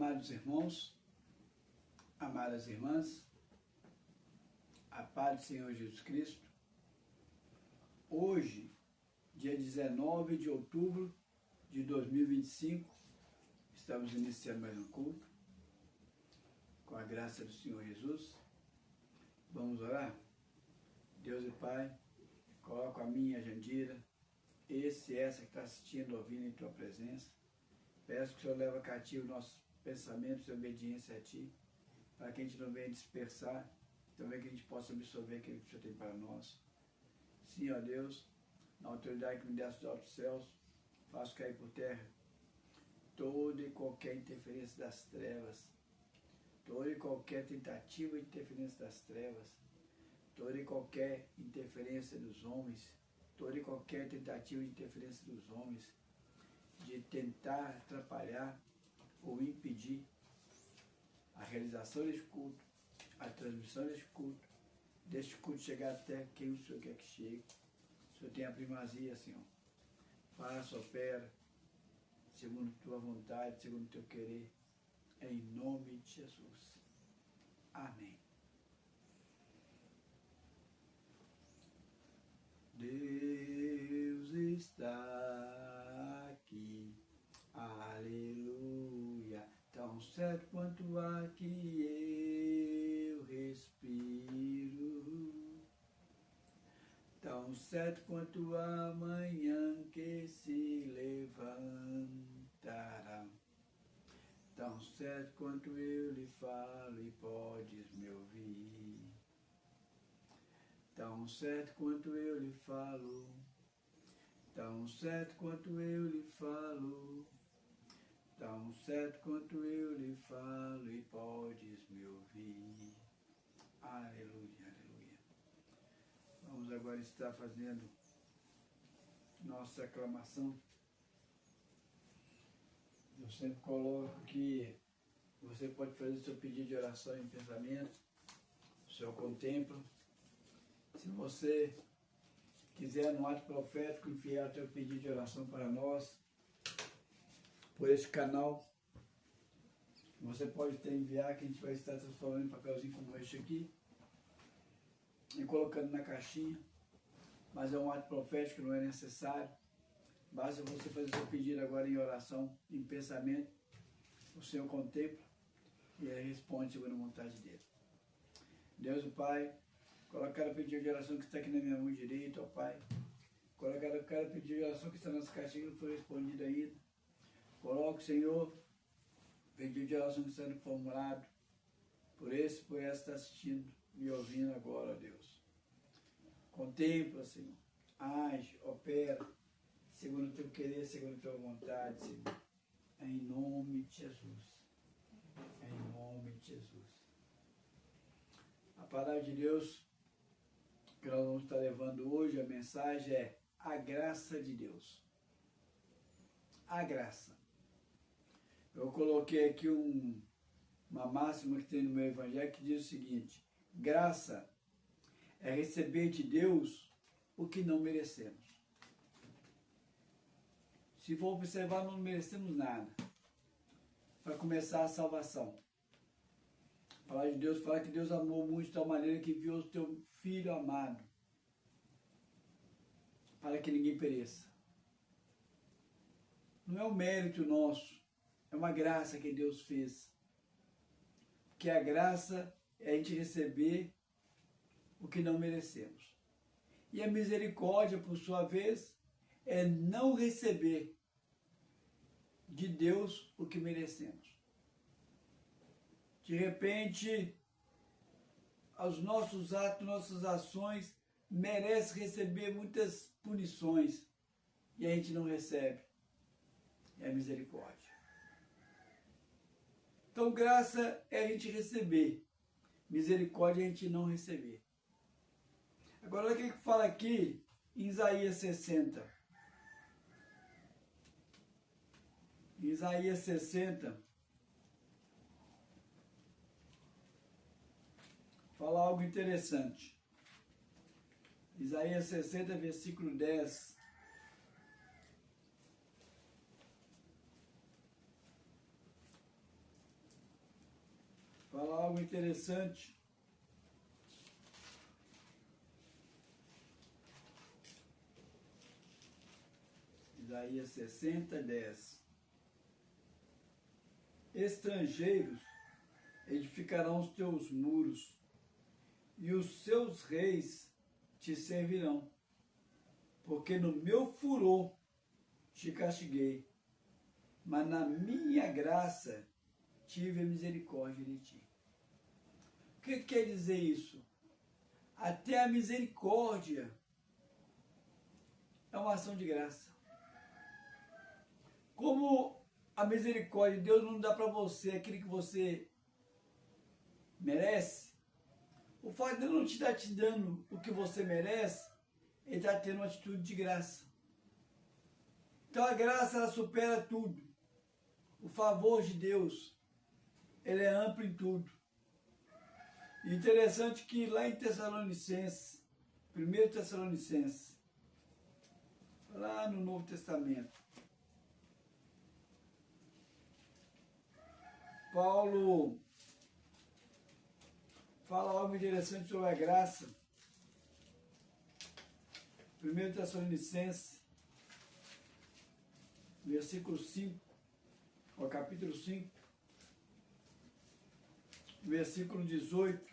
Amados irmãos, amadas irmãs, a paz do Senhor Jesus Cristo. Hoje, dia 19 de outubro de 2025, estamos iniciando mais um culto, com a graça do Senhor Jesus. Vamos orar? Deus e Pai, coloco a minha, a Jandira, esse e essa que está assistindo, ouvindo em Tua presença. Peço que o Senhor leve cativo nossos pensamentos e obediência a Ti, para que a gente não venha dispersar, também que a gente possa absorver aquilo que o Senhor tem para nós. Sim, ó Deus, na autoridade que me deste dos altos céus, faço cair por terra toda e qualquer interferência das trevas, toda e qualquer tentativa de interferência das trevas, toda e qualquer interferência dos homens, toda e qualquer tentativa de interferência dos homens, de tentar atrapalhar ou impedir a realização deste culto, a transmissão deste culto chegar até quem o Senhor quer que chegue. O Senhor tem a primazia, Senhor. Faça, opera, segundo Tua vontade, segundo Teu querer, em nome de Jesus. Amém. Deus está aqui, aleluia, tão certo quanto o ar que eu respiro, tão certo quanto a manhã que se levantará, tão certo quanto eu lhe falo e podes me ouvir, tão certo quanto eu lhe falo, tão certo quanto eu lhe falo, tão certo quanto eu lhe falo e podes me ouvir. Aleluia, aleluia. Vamos agora estar fazendo nossa aclamação. Eu sempre coloco que você pode fazer seu pedido de oração em pensamento, o Senhor contempla. Se você quiser, no ato profético, enviar o teu pedido de oração para nós, por este canal, você pode enviar, que a gente vai estar transformando em papelzinho como este aqui, e colocando na caixinha, mas é um ato profético, não é necessário. Basta você fazer seu pedido agora em oração, em pensamento, o Senhor contempla e Ele responde segundo a vontade dEle. Deus, o Pai, coloca cada pedido de oração que está aqui na minha mão direita, ó Pai. Coloca cada pedido de oração que está nessa caixinha que não foi respondido ainda. Coloque, Senhor, pedido de oração que está sendo formulado por esse, por essa que está assistindo, me ouvindo agora, ó Deus. Contempla, Senhor. Age, opera, segundo o teu querer, segundo a tua vontade, Senhor. Em nome de Jesus. Em nome de Jesus. A palavra de Deus que nós vamos estar levando hoje, a mensagem é a graça de Deus. A graça. Eu coloquei aqui uma máxima que tem no meu evangelho que diz o seguinte: graça é receber de Deus o que não merecemos. Se for observar, não merecemos nada. Para começar a salvação. A palavra de Deus fala que Deus amou muito de tal maneira que enviou o teu Filho amado para que ninguém pereça. Não é um mérito nosso, é uma graça que Deus fez. Porque a graça é a gente receber o que não merecemos. E a misericórdia, por sua vez, é não receber de Deus o que merecemos. De repente, os nossos atos, nossas ações merecem receber muitas punições e a gente não recebe. É a misericórdia. Então, graça é a gente receber, misericórdia é a gente não receber. Agora, olha o que fala aqui em Isaías 60. Em Isaías 60, fala algo interessante. Isaías 60, versículo 10. Fala algo interessante. Isaías 60, 10. Estrangeiros edificarão os teus muros, e os seus reis te servirão, porque no meu furor te castiguei, mas na minha graça tive a misericórdia de ti. O que quer dizer isso? Até a misericórdia é uma ação de graça. Como a misericórdia de Deus não dá para você aquilo que você merece, o fato de Ele não estar te dando o que você merece, Ele está tendo uma atitude de graça. Então a graça, ela supera tudo. O favor de Deus, ele é amplo em tudo. E interessante que lá em Tessalonicenses, 1 Tessalonicenses, lá no Novo Testamento, Paulo fala algo interessante sobre a graça. 1 Tessalonicenses, versículo 5, ou capítulo 5, versículo 18.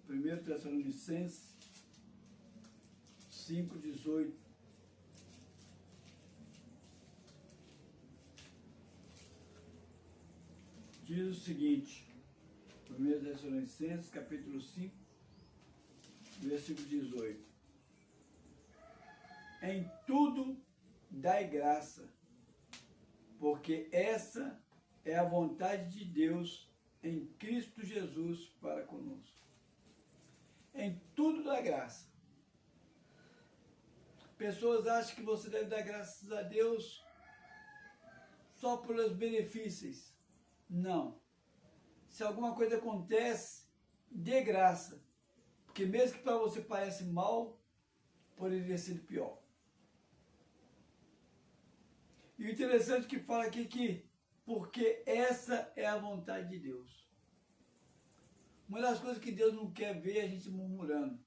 Primeiro Tessalonicenses 5, 18. Diz o seguinte, 1 Tessalonicenses, capítulo 5, versículo 18. Em tudo dai graça, porque essa é a vontade de Deus em Cristo Jesus para conosco. Em tudo dá graça. Pessoas acham que você deve dar graças a Deus só pelos benefícios. Não. Se alguma coisa acontece, dê graça. Porque mesmo que para você pareça mal, poderia ser pior. E o interessante que fala aqui que porque essa é a vontade de Deus. Uma das coisas que Deus não quer ver é a gente murmurando.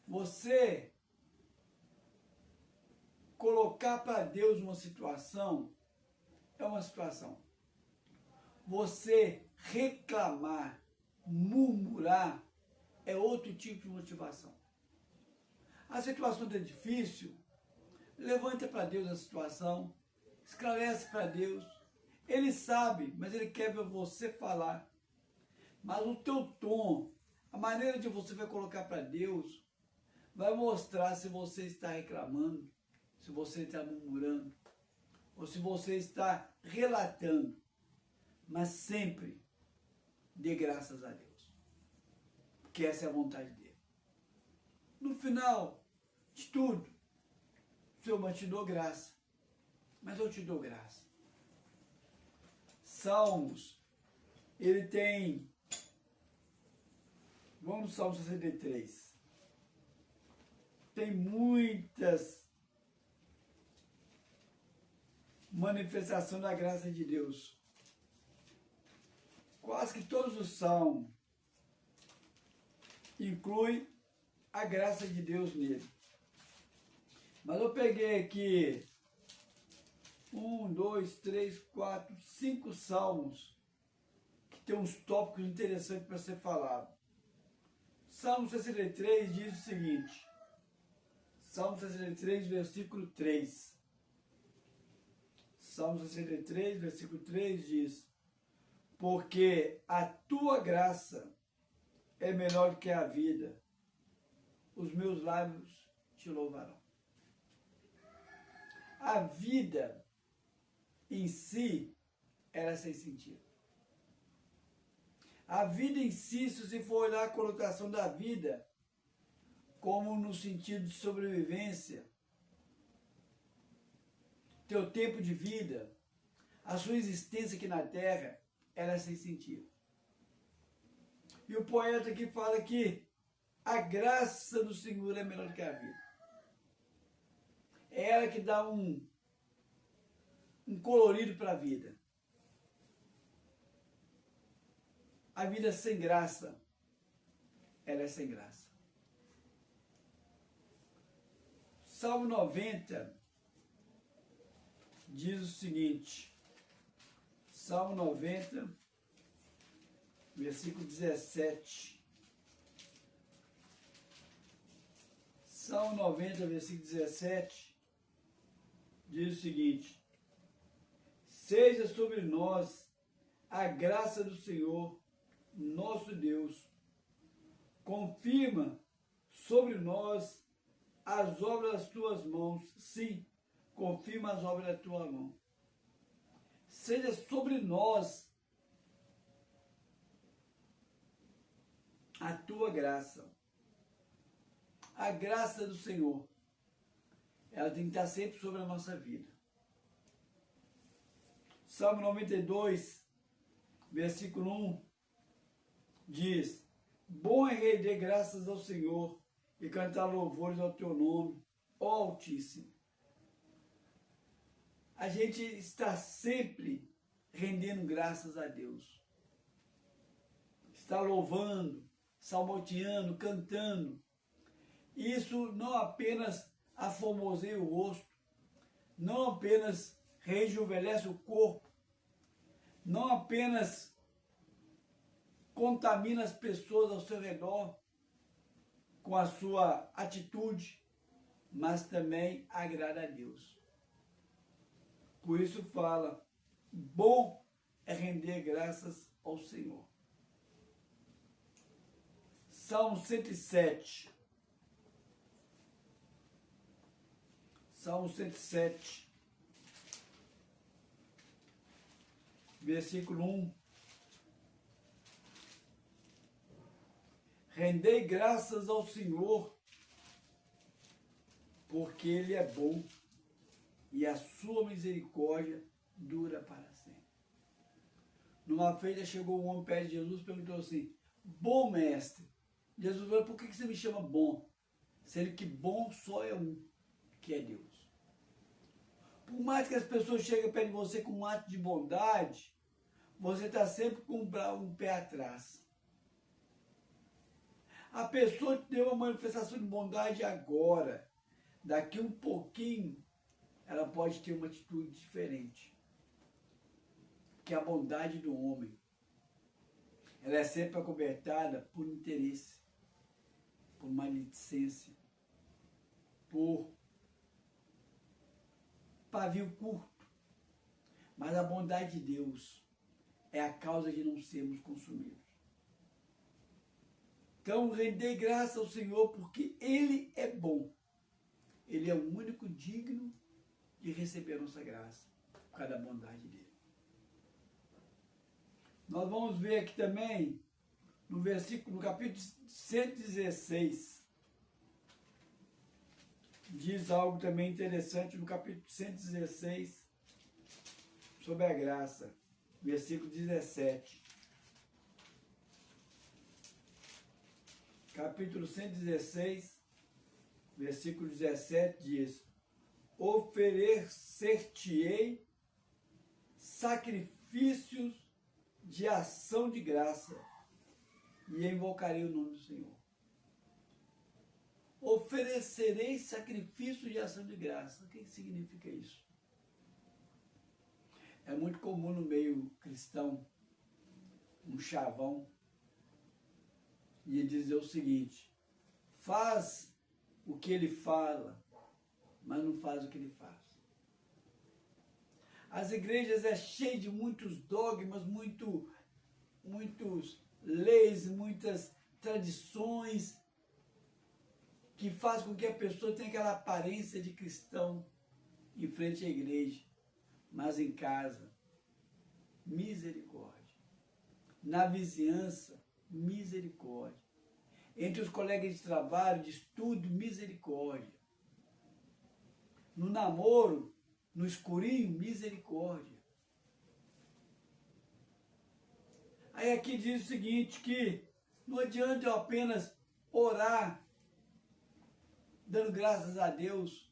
Você colocar para Deus uma situação é uma situação. Você reclamar, murmurar é outro tipo de motivação. A situação está difícil, levanta para Deus a situação, esclarece para Deus. Ele sabe, mas Ele quer ver você falar. Mas o teu tom, a maneira de você vai colocar para Deus, vai mostrar se você está reclamando, se você está murmurando, ou se você está relatando. Mas sempre dê graças a Deus, porque essa é a vontade dele. No final de tudo, Senhor, mas te dou graça, mas eu te dou graça. Salmos, ele tem, vamos no Salmo 63, tem muitas manifestações da graça de Deus. Quase que todos os salmos incluem a graça de Deus nele. Mas eu peguei aqui 1, 2, 3, 4, 5 salmos que tem uns tópicos interessantes para ser falado. Salmo 63 diz o seguinte, Salmo 63, versículo 3. Salmo 63, versículo 3 diz: porque a tua graça é melhor que a vida, os meus lábios te louvarão. A vida em si era sem sentido. A vida em si, se você for olhar a conotação da vida, como no sentido de sobrevivência, teu tempo de vida, a sua existência aqui na Terra, ela é sem sentido. E o poeta aqui fala que a graça do Senhor é melhor que a vida. é ela que dá um colorido para a vida. A vida sem graça, ela é sem graça. Salmo 90 diz o seguinte, Salmo 90, versículo 17. Salmo 90, versículo 17, diz o seguinte: seja sobre nós a graça do Senhor, nosso Deus. Confirma sobre nós as obras das tuas mãos. Sim, confirma as obras da tua mão. Seja sobre nós a tua graça. A graça do Senhor, ela tem que estar sempre sobre a nossa vida. Salmo 92, versículo 1, diz: bom é render graças ao Senhor e cantar louvores ao teu nome, ó Altíssimo. A gente está sempre rendendo graças a Deus. Está louvando, salmodiando, cantando. Isso não apenas aformoseia o rosto, não apenas rejuvenesce o corpo, não apenas contamina as pessoas ao seu redor com a sua atitude, mas também agrada a Deus. Por isso fala, bom é render graças ao Senhor. Salmo 107. Salmo 107, versículo 1. Rendei graças ao Senhor, porque Ele é bom e a sua misericórdia dura para sempre. Numa feita chegou um homem perto de Jesus e perguntou assim: bom mestre. Jesus falou: por que você me chama bom? Sendo que bom só é um, que é Deus. Por mais que as pessoas cheguem perto de você com um ato de bondade, você está sempre com um pé atrás. A pessoa te deu uma manifestação de bondade agora. Daqui um pouquinho, ela pode ter uma atitude diferente. Que é a bondade do homem. Ela é sempre acobertada por interesse, por maledicência, por pavio curto. Mas a bondade de Deus é a causa de não sermos consumidos. Então, rendei graça ao Senhor porque Ele é bom. Ele é o único digno de receber a nossa graça, por causa da bondade dele. Nós vamos ver aqui também, no capítulo 116, diz algo também interessante no capítulo 116, sobre a graça, versículo 17. Capítulo 116, versículo 17 diz: oferecer-te-ei sacrifícios de ação de graça e invocarei o nome do Senhor. Oferecerei sacrifício de ação de graça. O que significa isso? É muito comum no meio cristão um chavão e dizer o seguinte: faz o que ele fala, mas não faz o que ele faz. As igrejas é cheio de muitos dogmas, muitos leis, muitas tradições que faz com que a pessoa tenha aquela aparência de cristão em frente à igreja, mas em casa, misericórdia. Na vizinhança, misericórdia. Entre os colegas de trabalho, de estudo, misericórdia. No namoro, no escurinho, misericórdia. Aí aqui diz o seguinte, que não adianta eu apenas orar, dando graças a Deus,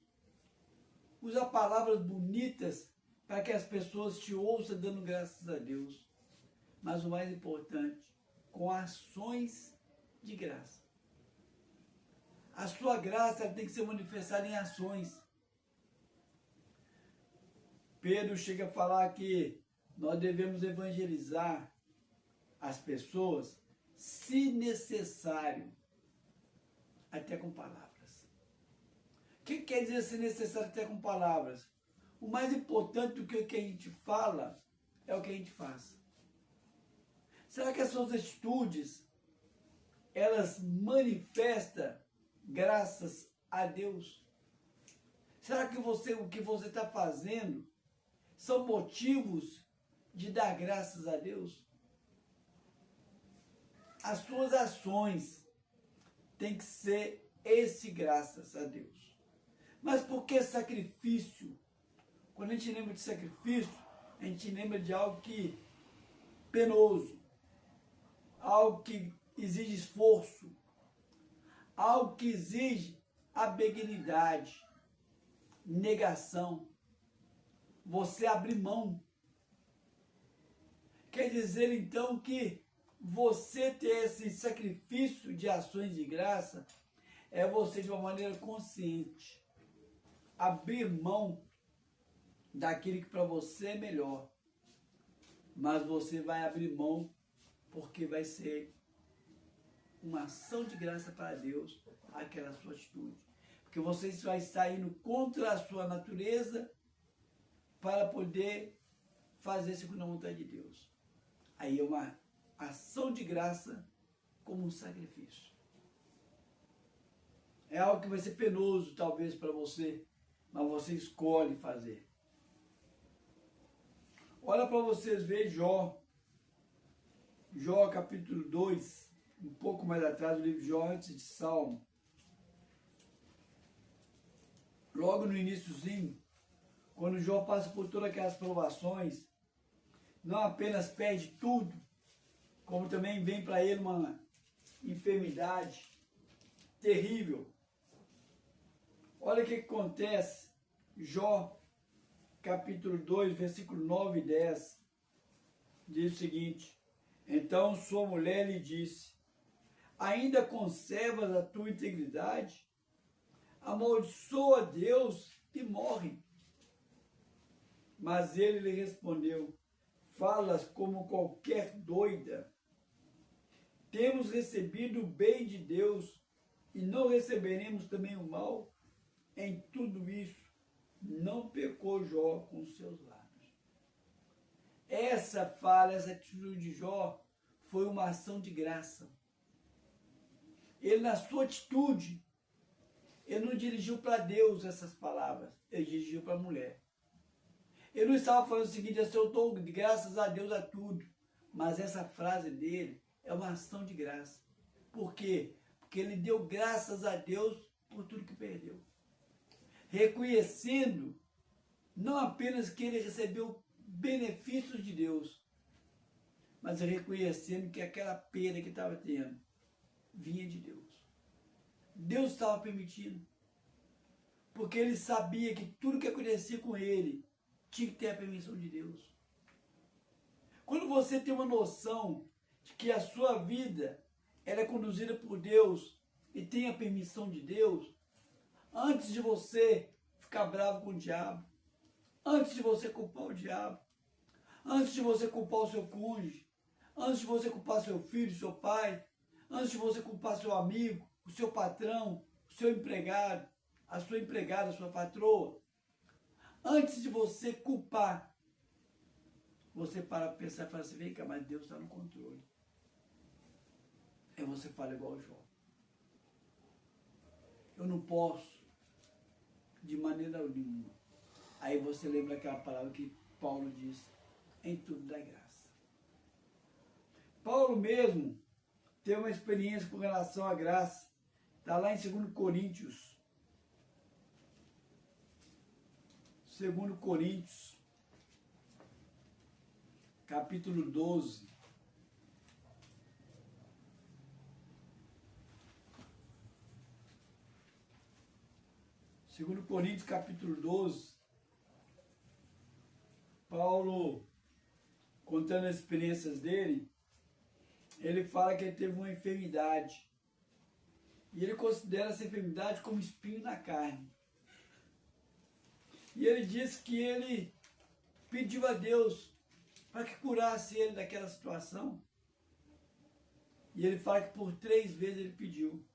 Usa palavras bonitas para que as pessoas te ouçam dando graças a Deus. Mas o mais importante, com ações de graça. A sua graça tem que ser manifestada em ações. Pedro chega a falar que nós devemos evangelizar as pessoas, se necessário, até com palavras. O que quer dizer se necessário até com palavras? O mais importante do que a gente fala é o que a gente faz. Será que as suas atitudes, elas manifestam graças a Deus? Será que o que você está fazendo são motivos de dar graças a Deus? As suas ações têm que ser esse graças a Deus. Mas por que sacrifício? Quando a gente lembra de sacrifício, a gente lembra de algo que penoso, algo que exige esforço, algo que exige a benignidade, negação, você abrir mão. Quer dizer então que você ter esse sacrifício de ações de graça é você de uma maneira consciente abrir mão daquilo que para você é melhor, mas você vai abrir mão porque vai ser uma ação de graça para Deus aquela sua atitude, porque você vai estar indo contra a sua natureza para poder fazer segundo a vontade de Deus. Aí é uma ação de graça como um sacrifício. É algo que vai ser penoso talvez para você, mas você escolhe fazer. Olha para vocês ver Jó. Jó capítulo 2, um pouco mais atrás do livro de Jó, antes de Salmo. Logo no iniciozinho, quando Jó passa por todas aquelas provações, não apenas perde tudo, como também vem para ele uma enfermidade terrível. Olha o que acontece. Jó, capítulo 2, versículo 9 e 10, diz o seguinte: então sua mulher lhe disse, ainda conservas a tua integridade? Amaldiçoa Deus e morre. Mas ele lhe respondeu, falas como qualquer doida. Temos recebido o bem de Deus e não receberemos também o mal? Em tudo isso, não pecou Jó com seus lábios. Essa fala, essa atitude de Jó foi uma ação de graça. Ele, na sua atitude, ele não dirigiu para Deus essas palavras, ele dirigiu para a mulher. Ele não estava falando o seguinte, assim, eu dou graças a Deus a tudo. Mas essa frase dele é uma ação de graça. Por quê? Porque ele deu graças a Deus por tudo que perdeu. Reconhecendo não apenas que ele recebeu benefícios de Deus, mas reconhecendo que aquela perda que estava tendo vinha de Deus. Deus estava permitindo. Porque ele sabia que tudo que acontecia com ele tinha que ter a permissão de Deus. Quando você tem uma noção de que a sua vida ela é conduzida por Deus e tem a permissão de Deus, antes de você ficar bravo com o diabo, antes de você culpar o diabo, antes de você culpar o seu cônjuge, antes de você culpar seu filho, seu pai, antes de você culpar seu amigo, o seu patrão, o seu empregado, a sua empregada, a sua patroa, antes de você culpar, você para pensar e fala assim, vem cá, mas Deus está no controle. Aí você fala igual o Jó. Eu não posso, de maneira nenhuma. Aí você lembra aquela palavra que Paulo diz, em tudo dá graça. Paulo mesmo teve uma experiência com relação à graça. Está lá em 2 Coríntios. 2 Coríntios, capítulo 12. Segundo Coríntios, capítulo 12, Paulo, contando as experiências dele, ele fala que ele teve uma enfermidade. E ele considera essa enfermidade como espinho na carne. E ele disse que ele pediu a Deus para que curasse ele daquela situação. E ele fala que por 3 vezes ele pediu.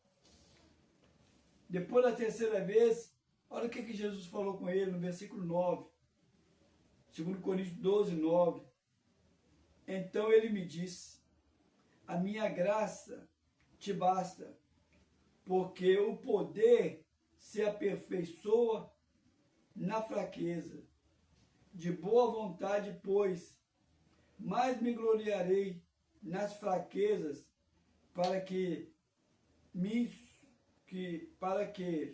Depois da terceira vez, olha o que Jesus falou com ele no versículo 9. 2 Coríntios 12, 9. Então ele me disse: a minha graça te basta, porque o poder se aperfeiçoa na fraqueza. De boa vontade, pois, mais me gloriarei nas fraquezas, para que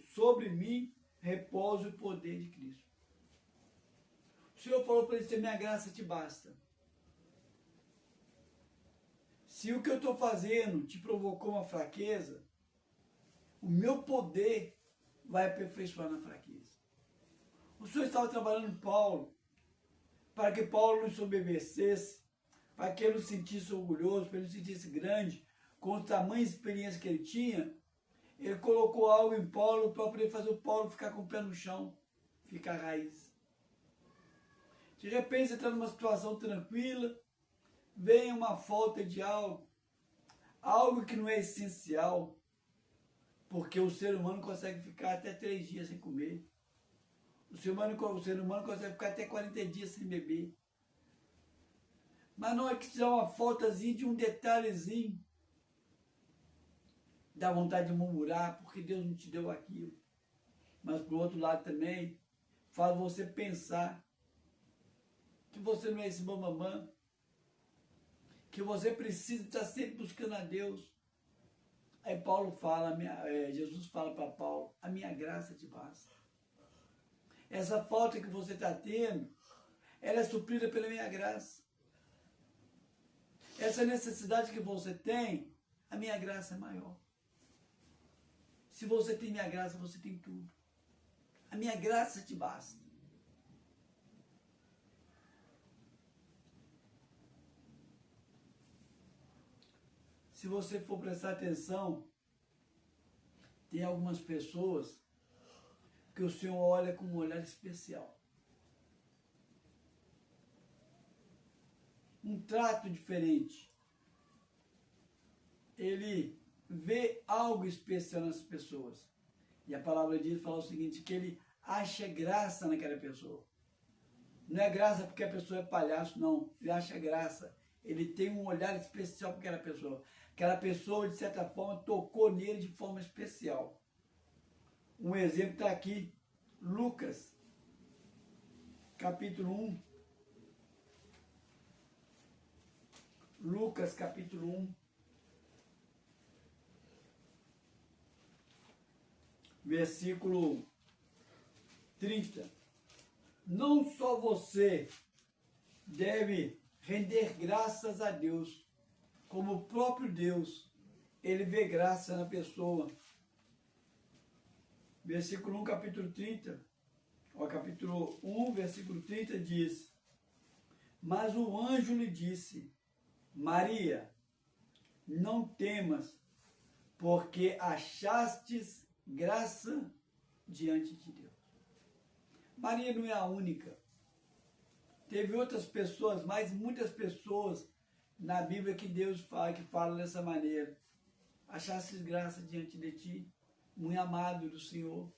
sobre mim repouse o poder de Cristo. O Senhor falou para ele dizer: minha graça te basta. Se o que eu estou fazendo te provocou uma fraqueza, o meu poder vai aperfeiçoar na fraqueza. O Senhor estava trabalhando em Paulo, para que Paulo não soberbecesse, para que ele não se sentisse orgulhoso, para que ele não se sentisse grande, com a tamanha experiência que ele tinha. Ele colocou algo em Paulo para poder fazer o Paulo ficar com o pé no chão, ficar raiz. De repente você está numa situação tranquila, vem uma falta de algo que não é essencial, porque o ser humano consegue ficar até 3 dias sem comer. O ser humano consegue ficar até 40 dias sem beber. Mas não é que tiver uma faltazinha de um detalhezinho, dá vontade de murmurar, porque Deus não te deu aquilo. Mas, por outro lado também, faz você pensar que você não é esse mamamã, que você precisa estar sempre buscando a Deus. Aí Paulo fala, Jesus fala para Paulo: a minha graça te basta. Essa falta que você está tendo, ela é suprida pela minha graça. Essa necessidade que você tem, a minha graça é maior. Se você tem minha graça, você tem tudo. A minha graça te basta. Se você for prestar atenção, tem algumas pessoas que o Senhor olha com um olhar especial. Um trato diferente. Ele vê algo especial nas pessoas. E a palavra de Deus fala o seguinte, que ele acha graça naquela pessoa. Não é graça porque a pessoa é palhaço, não. Ele acha graça. Ele tem um olhar especial para aquela pessoa. Aquela pessoa, de certa forma, tocou nele de forma especial. Um exemplo está aqui, Lucas, capítulo 1. Lucas, capítulo 1. Versículo 30. Não só você deve render graças a Deus, como o próprio Deus, ele vê graça na pessoa. Versículo 1, capítulo 30, capítulo 1, versículo 30 diz: mas o anjo lhe disse: Maria, não temas, porque achastes graça diante de Deus. Maria não é a única. Teve outras pessoas, mas muitas pessoas na Bíblia que Deus fala, que fala dessa maneira. Achastes graça diante de ti, muito amado do Senhor.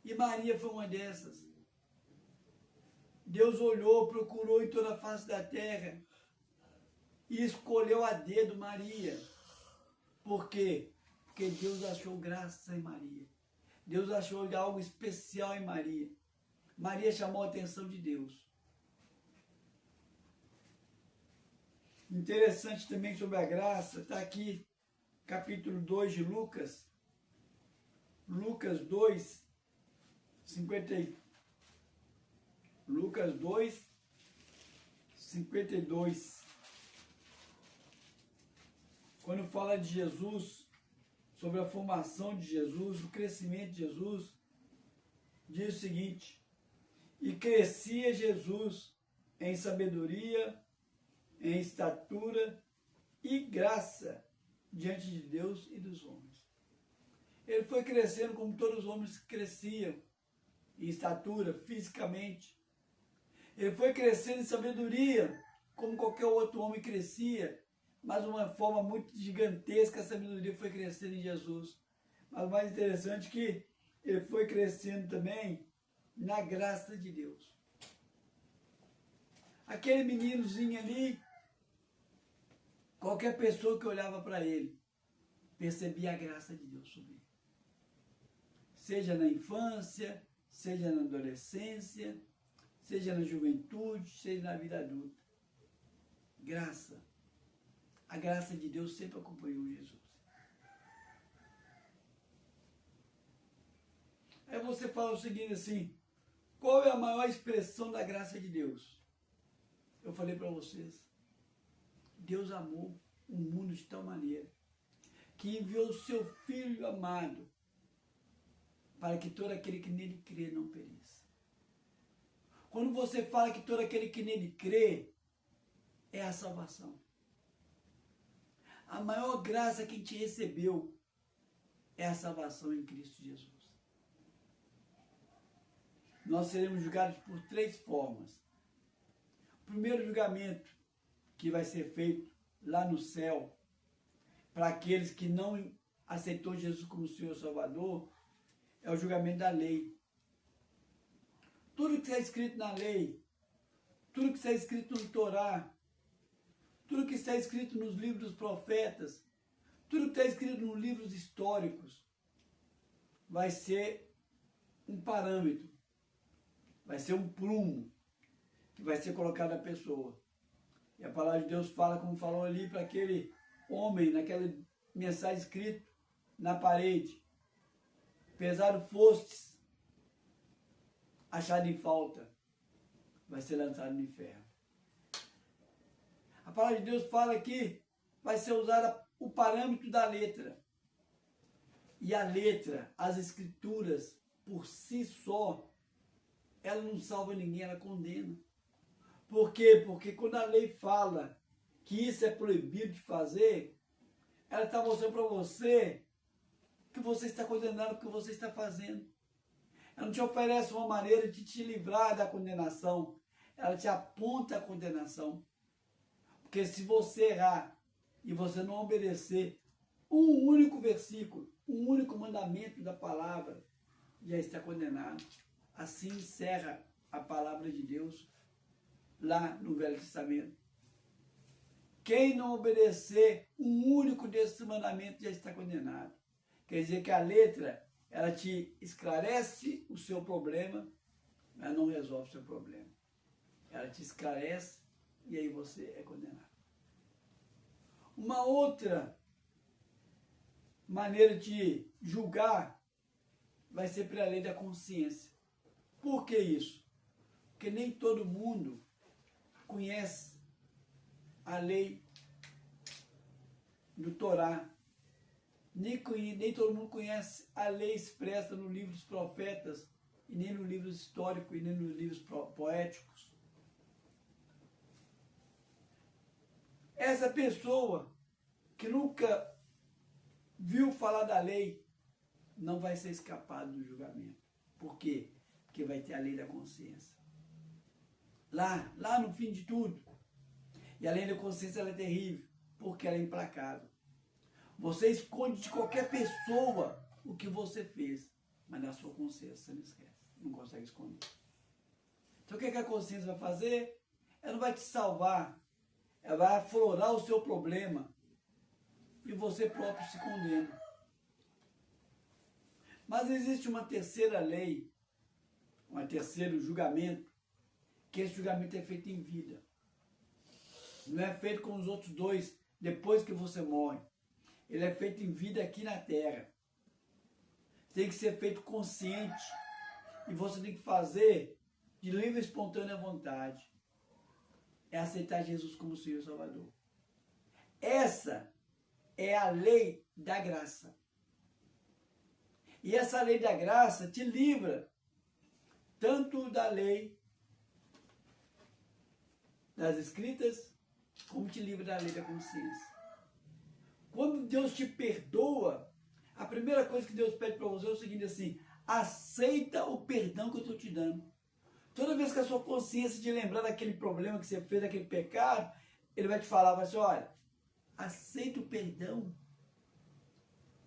E Maria foi uma dessas. Deus olhou, procurou em toda a face da terra e escolheu a dedo Maria. Por quê? Porque Deus achou graça em Maria. Deus achou algo especial em Maria. Maria chamou a atenção de Deus. Interessante também sobre a graça, está aqui, capítulo 2 de Lucas. Lucas 2, 52. Quando fala de Jesus, sobre a formação de Jesus, o crescimento de Jesus, diz o seguinte: E crescia Jesus em sabedoria, em estatura e graça diante de Deus e dos homens. Ele foi crescendo como todos os homens cresciam, em estatura, fisicamente. Ele foi crescendo em sabedoria, como qualquer outro homem crescia, mas de uma forma muito gigantesca. A sabedoria foi crescendo em Jesus. Mas o mais interessante é que ele foi crescendo também na graça de Deus. Aquele meninozinho ali, qualquer pessoa que olhava para ele, percebia a graça de Deus sobre ele. Seja na infância, seja na adolescência, seja na juventude, seja na vida adulta. Graça. A graça de Deus sempre acompanhou Jesus. Aí você fala o seguinte assim, qual é a maior expressão da graça de Deus? Eu falei para vocês, Deus amou o mundo de tal maneira que enviou o seu Filho amado para que todo aquele que nele crê não pereça. Quando você fala que todo aquele que nele crê, é a salvação. A maior graça que a gente recebeu é a salvação em Cristo Jesus. Nós seremos julgados por 3 formas. O primeiro julgamento, que vai ser feito lá no céu, para aqueles que não aceitou Jesus como Senhor e Salvador, é o julgamento da lei. Tudo que está escrito na lei, tudo que está escrito no Torá, tudo que está escrito nos livros dos profetas, tudo que está escrito nos livros históricos, vai ser um parâmetro, vai ser um prumo que vai ser colocado na pessoa. E a palavra de Deus fala, como falou ali para aquele homem, naquela mensagem escrita na parede: pesado fostes, achado em falta, vai ser lançado no inferno. A palavra de Deus fala que vai ser usada o parâmetro da letra. E a letra, as escrituras, por si só, ela não salva ninguém, ela condena. Por quê? Porque quando a lei fala que isso é proibido de fazer, ela está mostrando para você que você está condenado o que você está fazendo. Ela não te oferece uma maneira de te livrar da condenação. Ela te aponta a condenação. Porque se você errar e você não obedecer um único versículo, um único mandamento da palavra, já está condenado. Assim encerra a palavra de Deus lá no Velho Testamento. Quem não obedecer um único desses mandamentos já está condenado. Quer dizer que a letra, ela te esclarece o seu problema, mas não resolve o seu problema. Ela te esclarece e aí você é condenado. Uma outra maneira de julgar vai ser pela lei da consciência. Por que isso? Porque nem todo mundo conhece a lei do Torá. Nem todo mundo conhece a lei expressa no livro dos profetas, e nem no livro histórico, e nem nos livros poéticos. Essa pessoa que nunca viu falar da lei não vai ser escapado do julgamento. Por quê? Porque vai ter a lei da consciência. Lá no fim de tudo. E a lei da consciência ela é terrível, porque ela é implacável. Você esconde de qualquer pessoa o que você fez, mas na sua consciência você não esquece, não consegue esconder. Então o que a consciência vai fazer? Ela não vai te salvar, ela vai aflorar o seu problema e você próprio se condena. Mas existe uma terceira lei, um terceiro julgamento, que esse julgamento é feito em vida. Não é feito com os outros 2 depois que você morre. Ele é feito em vida aqui na terra. Tem que ser feito consciente. E você tem que fazer de livre e espontânea vontade. É aceitar Jesus como Senhor e Salvador. Essa é a lei da graça. E essa lei da graça te livra tanto da lei, das escritas, como te livra da lei da consciência. Quando Deus te perdoa, a primeira coisa que Deus pede para você é o seguinte assim: aceita o perdão que eu estou te dando. Toda vez que a sua consciência te lembrar daquele problema que você fez, daquele pecado, ele vai te falar, vai assim, olha, aceita o perdão.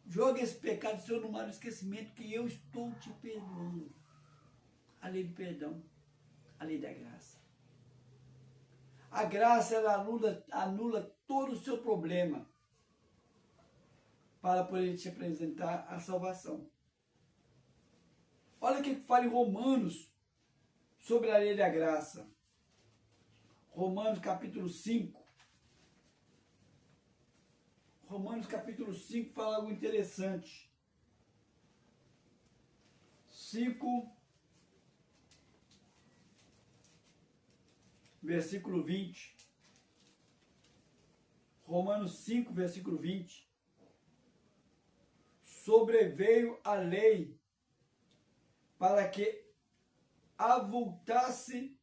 Joga esse pecado seu no mar do esquecimento, que eu estou te perdoando. A lei do perdão, a lei da graça. A graça, ela anula todo o seu problema para poder te apresentar a salvação. Olha o que fala em Romanos sobre a lei da graça. Romanos capítulo 5. Romanos capítulo 5 fala algo interessante. 5, versículo 20. Romanos 5, versículo 20. Sobreveio a lei para que avultasse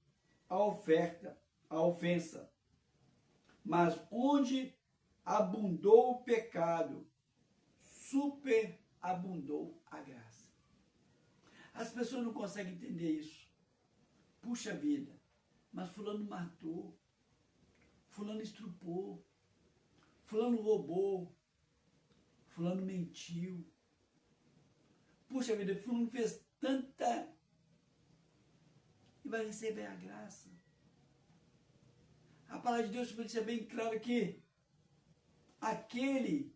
a ofensa. Mas onde abundou o pecado, superabundou a graça. As pessoas não conseguem entender isso. Puxa vida, mas fulano matou, fulano estrupou, fulano roubou, fulano mentiu. Puxa vida, fulano fez tanta... e vai receber a graça. A palavra de Deus vai ser bem clara que aquele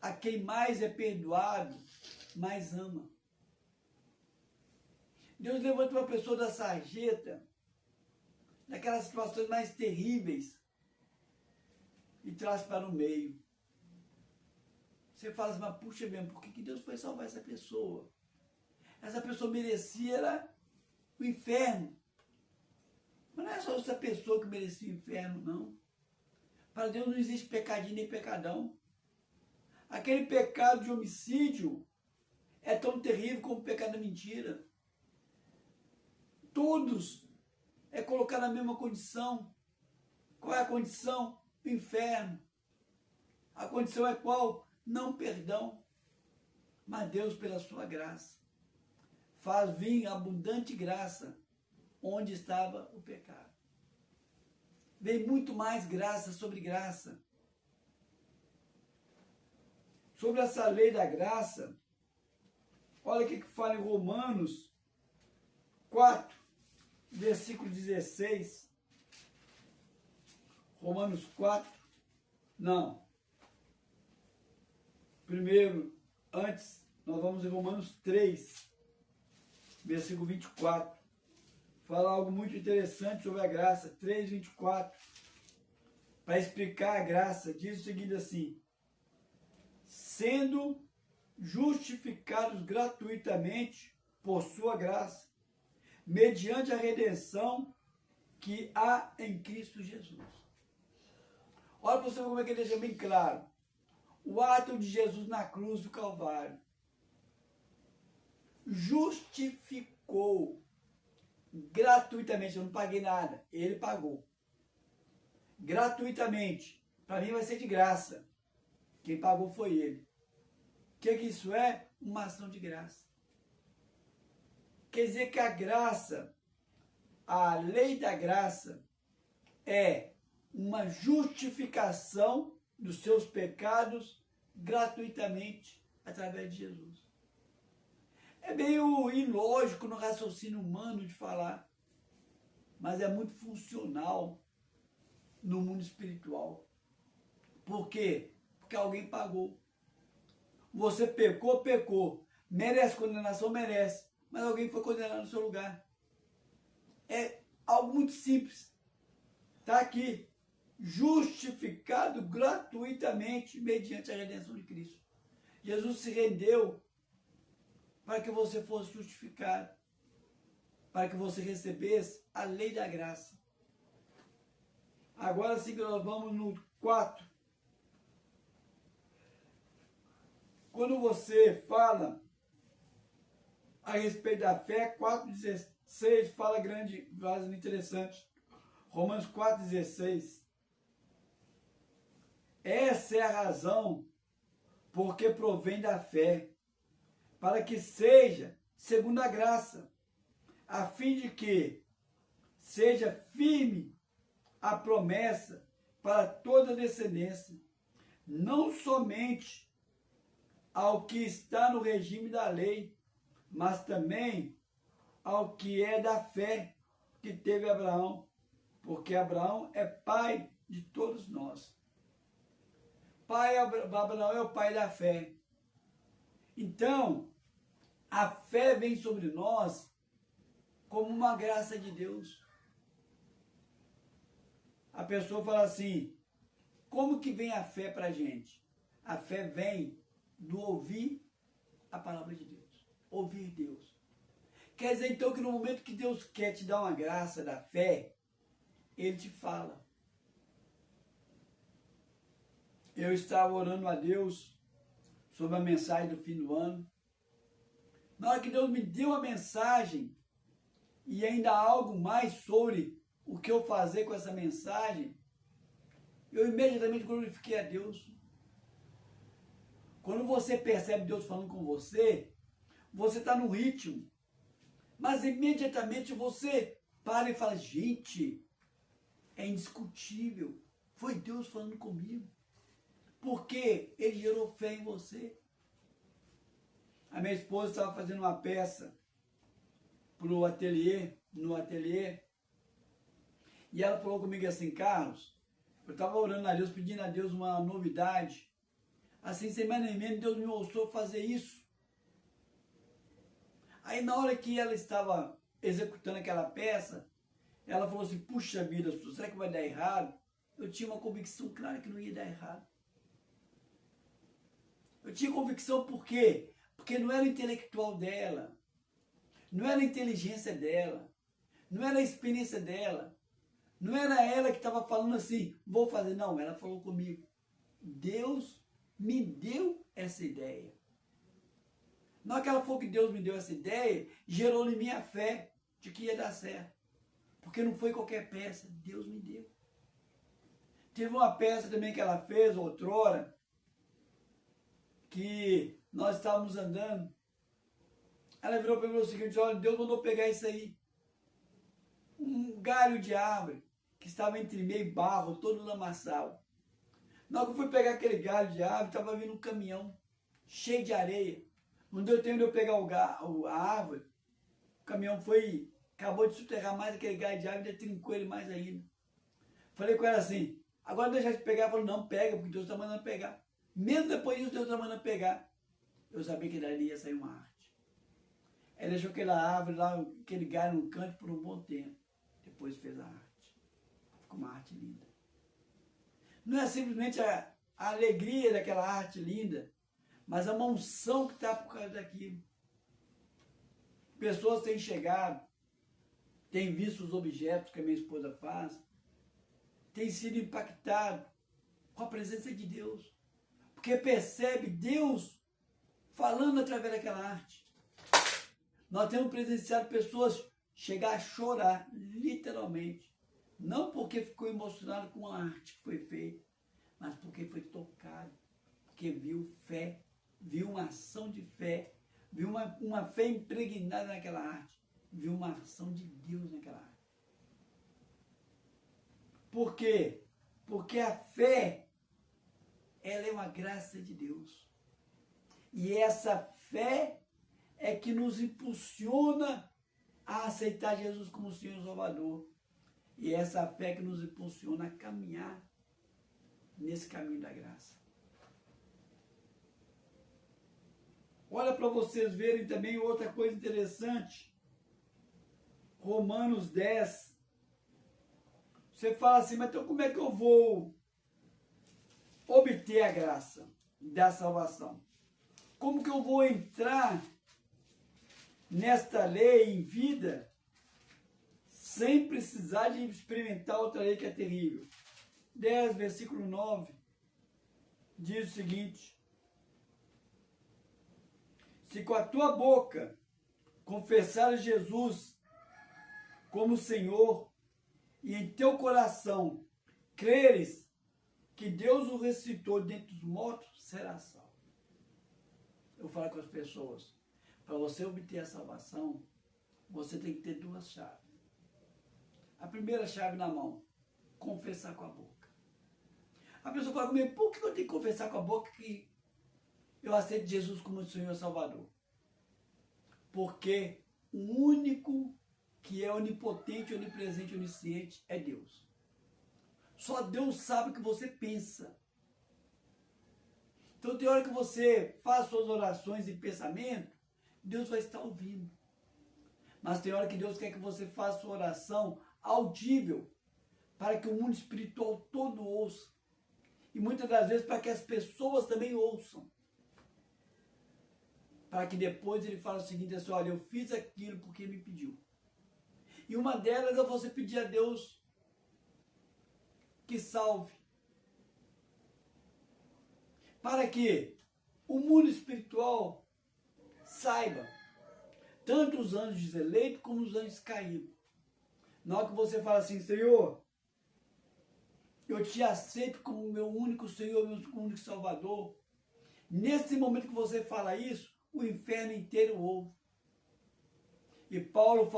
a quem mais é perdoado, mais ama. Deus levanta uma pessoa da sarjeta, daquelas situações mais terríveis, e traz para o meio. Você fala assim, mas puxa mesmo, por que Deus foi salvar essa pessoa? Essa pessoa merecia o inferno. Mas não é só essa pessoa que merecia o inferno, não. Para Deus não existe pecadinho nem pecadão. Aquele pecado de homicídio é tão terrível como o pecado da mentira. Todos é colocar na mesma condição. Qual é a condição? O inferno. A condição é qual? Não perdão. Mas Deus, pela sua graça, faz vir abundante graça onde estava o pecado. Vem muito mais graça sobre graça. Sobre essa lei da graça, olha o que fala em Romanos 4, versículo 16. Romanos 4, não. Primeiro, antes, nós vamos em Romanos 3, versículo 24. Fala algo muito interessante sobre a graça. 3, 24. Para explicar a graça, diz o seguinte assim: sendo justificados gratuitamente por sua graça, mediante a redenção que há em Cristo Jesus. Olha para você ver como é que ele deixa bem claro. O ato de Jesus na cruz do Calvário justificou gratuitamente. Eu não paguei nada, ele pagou gratuitamente. Para mim vai ser de graça. Quem pagou foi ele. O que isso é? Uma ação de graça. Quer dizer que a graça, a lei da graça, é uma justificação dos seus pecados gratuitamente através de Jesus. É meio ilógico no raciocínio humano de falar, mas é muito funcional no mundo espiritual. Por quê? Porque alguém pagou. Você pecou, pecou. Merece condenação? Merece. Mas alguém foi condenado no seu lugar. É algo muito simples. Está aqui. Justificado gratuitamente mediante a redenção de Cristo. Jesus se rendeu para que você fosse justificado, para que você recebesse a lei da graça. Agora sim que nós vamos no 4. Quando você fala a respeito da fé, 6 fala grande, frase interessante. Romanos 4,16. Essa é a razão porque provém da fé, para que seja segundo a graça, a fim de que seja firme a promessa para toda a descendência, não somente ao que está no regime da lei, mas também ao que é da fé que teve Abraão, porque Abraão é pai de todos nós. Abraão é o pai da fé. Então, a fé vem sobre nós como uma graça de Deus. A pessoa fala assim, como que vem a fé para a gente? A fé vem do ouvir a palavra de Deus, ouvir Deus. Quer dizer, então, que no momento que Deus quer te dar uma graça da fé, Ele te fala. Eu estava orando a Deus sobre a mensagem do fim do ano. Na hora que Deus me deu a mensagem e ainda algo mais sobre o que eu fazer com essa mensagem, eu imediatamente glorifiquei a Deus. Quando você percebe Deus falando com você, você está no ritmo. Mas imediatamente você para e fala, gente, é indiscutível. Foi Deus falando comigo. Porque Ele gerou fé em você. A minha esposa estava fazendo uma peça no ateliê, e ela falou comigo assim, Carlos, eu estava orando a Deus, pedindo a Deus uma novidade. Assim, semana e meia, Deus me mostrou fazer isso. Aí, na hora que ela estava executando aquela peça, ela falou assim, puxa vida, será que vai dar errado? Eu tinha uma convicção clara que não ia dar errado. Eu tinha convicção por quê? Porque não era o intelectual dela, não era a inteligência dela, não era a experiência dela, não era ela que estava falando assim, vou fazer. Não, ela falou comigo. Deus me deu essa ideia. Na hora que ela falou que Deus me deu essa ideia, gerou em mim a fé de que ia dar certo. Porque não foi qualquer peça, Deus me deu. Teve uma peça também que ela fez, outrora, que nós estávamos andando. Ela virou para mim e falou o seguinte, olha, Deus mandou pegar isso aí. Um galho de árvore que estava entre meio barro, todo lamaçal. Na hora que eu fui pegar aquele galho de árvore, estava vindo um caminhão cheio de areia. Não deu tempo de eu pegar a árvore. O caminhão acabou de soterrar mais aquele galho de árvore e trincou ele mais ainda. Falei com ela assim, agora deixa eu te pegar. Ela falou, não, pega, porque Deus está mandando pegar. Mesmo depois disso, Deus está mandando pegar. Eu sabia que dali ia sair uma arte. Ela deixou aquela árvore lá, aquele galho no canto por um bom tempo. Depois fez a arte. Ficou uma arte linda. Não é simplesmente a alegria daquela arte linda, mas a unção que está por causa daquilo. Pessoas têm chegado, têm visto os objetos que a minha esposa faz, têm sido impactado com a presença de Deus, porque percebe Deus falando através daquela arte. Nós temos presenciado pessoas chegar a chorar, literalmente, não porque ficou emocionado com a arte que foi feita, mas porque foi tocado, porque viu fé, viu uma ação de fé, viu uma fé impregnada naquela arte, viu uma ação de Deus naquela arte. Por quê? Porque a fé, ela é uma graça de Deus. E essa fé é que nos impulsiona a aceitar Jesus como Senhor e Salvador. E essa fé que nos impulsiona a caminhar nesse caminho da graça. Olha para vocês verem também outra coisa interessante. Romanos 10. Você fala assim, mas então como é que eu vou obter a graça da salvação? Como que eu vou entrar nesta lei em vida sem precisar de experimentar outra lei que é terrível? 10, versículo 9, diz o seguinte: se com a tua boca confessares Jesus como Senhor e em teu coração creres que Deus o ressuscitou dentre os mortos, será salvo. Eu falo com as pessoas, para você obter a salvação, você tem que ter duas chaves. A primeira chave na mão, confessar com a boca. A pessoa fala comigo, por que eu tenho que confessar com a boca que eu aceito Jesus como Senhor e Salvador? Porque o único que é onipotente, onipresente, onisciente é Deus. Só Deus sabe o que você pensa. Então tem hora que você faz suas orações e pensamento, Deus vai estar ouvindo. Mas tem hora que Deus quer que você faça sua oração audível, para que o mundo espiritual todo ouça. E muitas das vezes para que as pessoas também ouçam. Para que depois ele fale o seguinte, assim, olha, eu fiz aquilo porque me pediu. E uma delas é você pedir a Deus que salve. Para que o mundo espiritual saiba, tanto os anjos eleitos como os anjos caídos. Na hora que você fala assim, Senhor, eu te aceito como meu único Senhor, meu único Salvador. Nesse momento que você fala isso, o inferno inteiro ouve. E Paulo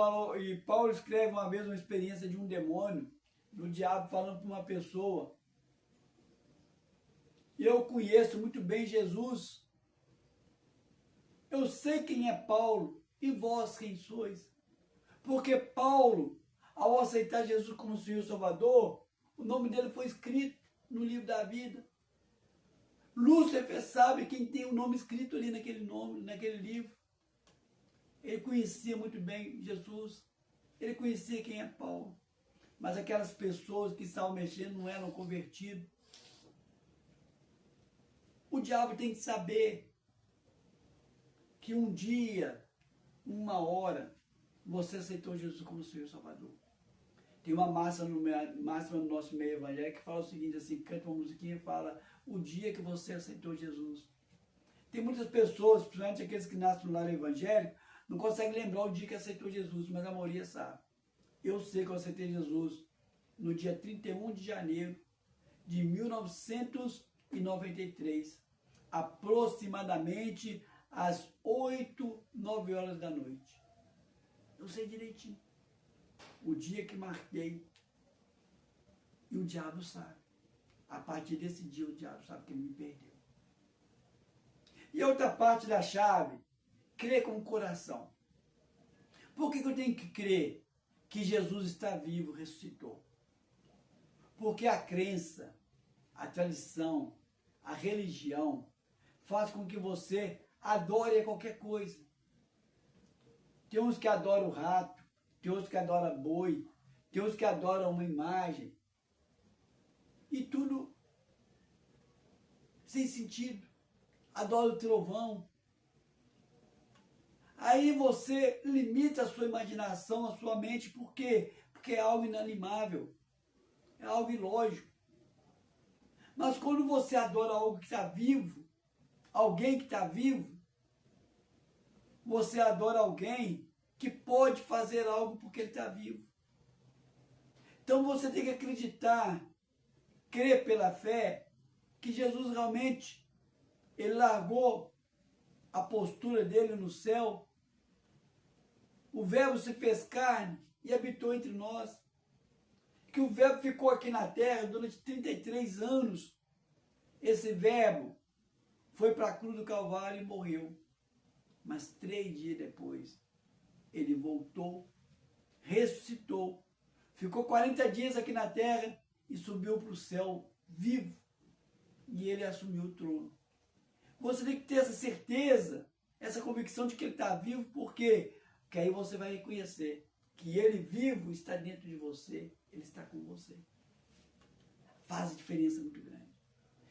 escreve uma vez uma experiência de um demônio, do diabo falando para uma pessoa. Eu conheço muito bem Jesus. Eu sei quem é Paulo e vós quem sois. Porque Paulo, ao aceitar Jesus como Senhor e Salvador, o nome dele foi escrito no livro da vida. Lúcifer sabe quem tem o nome escrito ali naquele livro. Ele conhecia muito bem Jesus. Ele conhecia quem é Paulo. Mas aquelas pessoas que estavam mexendo não eram convertidos. O diabo tem que saber que um dia, uma hora, você aceitou Jesus como Senhor e Salvador. Tem uma máxima no nosso meio evangélico que fala o seguinte, assim, canta uma musiquinha e fala, o dia que você aceitou Jesus. Tem muitas pessoas, principalmente aqueles que nascem no lar evangélico, não conseguem lembrar o dia que aceitou Jesus, mas a maioria sabe. Eu sei que eu aceitei Jesus no dia 31 de janeiro de 1993, aproximadamente às 8, 9 horas da noite. Eu sei direitinho. O dia que marquei. E o diabo sabe. A partir desse dia o diabo sabe que ele me perdeu. E a outra parte da chave, crer com o coração. Por que eu tenho que crer que Jesus está vivo, ressuscitou? Porque a crença, a tradição, a religião faz com que você adore qualquer coisa. Tem uns que adoram o rato, tem outros que adoram boi, tem outros que adoram uma imagem. E tudo sem sentido. Adora o trovão. Aí você limita a sua imaginação, a sua mente, por quê? Porque é algo inanimável, é algo ilógico. Mas quando você adora algo que está vivo, alguém que está vivo, você adora alguém que pode fazer algo porque ele está vivo. Então você tem que acreditar, crer pela fé, que Jesus realmente, ele largou a postura dele no céu. O Verbo se fez carne e habitou entre nós. Que o Verbo ficou aqui na terra durante 33 anos. Esse Verbo foi para a cruz do Calvário e morreu. Mas 3 dias depois, ele voltou, ressuscitou, ficou 40 dias aqui na terra e subiu para o céu vivo. E ele assumiu o trono. Você tem que ter essa certeza, essa convicção de que ele está vivo, por quê? Porque aí você vai reconhecer que ele vivo está dentro de você, ele está com você. Faz diferença muito grande.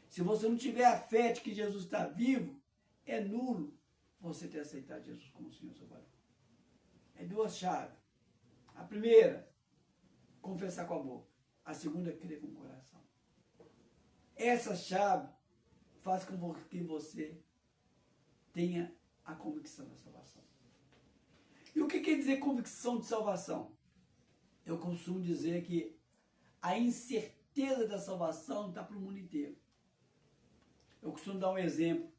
Se você não tiver a fé de que Jesus está vivo, é nulo você ter aceitado Jesus como Senhor e Salvador. É duas chaves. A primeira, confessar com a boca. A segunda, crer com o coração. Essa chave faz com que você tenha a convicção da salvação. E o que quer dizer convicção de salvação? Eu costumo dizer que a incerteza da salvação está para o mundo inteiro. Eu costumo dar um exemplo.